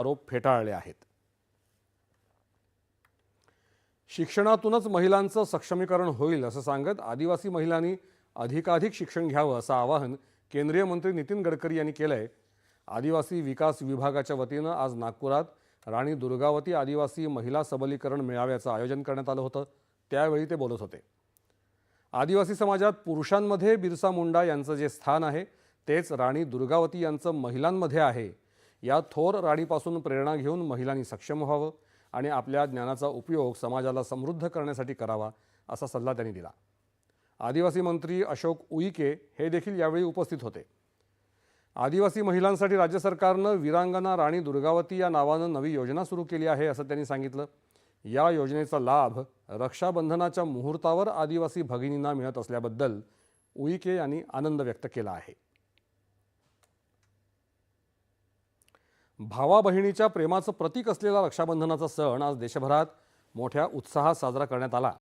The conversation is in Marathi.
आरोप फेटाळले आहेत। शिक्षणातूनच महिलांचं सक्षमीकरण होईल असं सांगत आदिवासी महिलांनी अधिकाधिक शिक्षण घ्यावं असं आवाहन केंद्रीय मंत्री नितीन गडकरी यांनी केलंय। आदिवासी विकास विभागाच्या वतीनं आज नागपुरात राणी दुर्गावती आदिवासी महिला सबलीकरण मेळाव्याचं आयोजन करण्यात आलं होतं। त्यावेळी ते बोलत होते। आदिवासी समाजात पुरुषांमध्ये बिरसा मुंडा यांचं जे स्थान आहे तेच राणी दुर्गावती यांचं महिलांमध्ये आहे। या थोर राणीपासून प्रेरणा घेऊन महिलांनी सक्षम व्हावं आणि आपल्या ज्ञानाचा उपयोग समाजाला समृद्ध करण्यासाठी करावा असा सल्ला त्यांनी दिला। आदिवासी मंत्री अशोक उईके हे देखील यावेळी उपस्थित होते। आदिवासी महिलांसाठी राज्य सरकारनं वीरांगना राणी दुर्गावती या नावानं नवी योजना सुरू केली आहे असं त्यांनी सांगितलं। या योजनेचा लाभ रक्षाबंधनाच्या मुहूर्तावर आदिवासी भगिनींना मिळत असल्याबद्दल उईके यांनी आनंद व्यक्त केला आहे। भावा बहिणीच्या प्रेमाचं प्रतीक असलेला रक्षाबंधनाचा सण आज देशभरात मोठ्या उत्साहात साजरा करण्यात आला।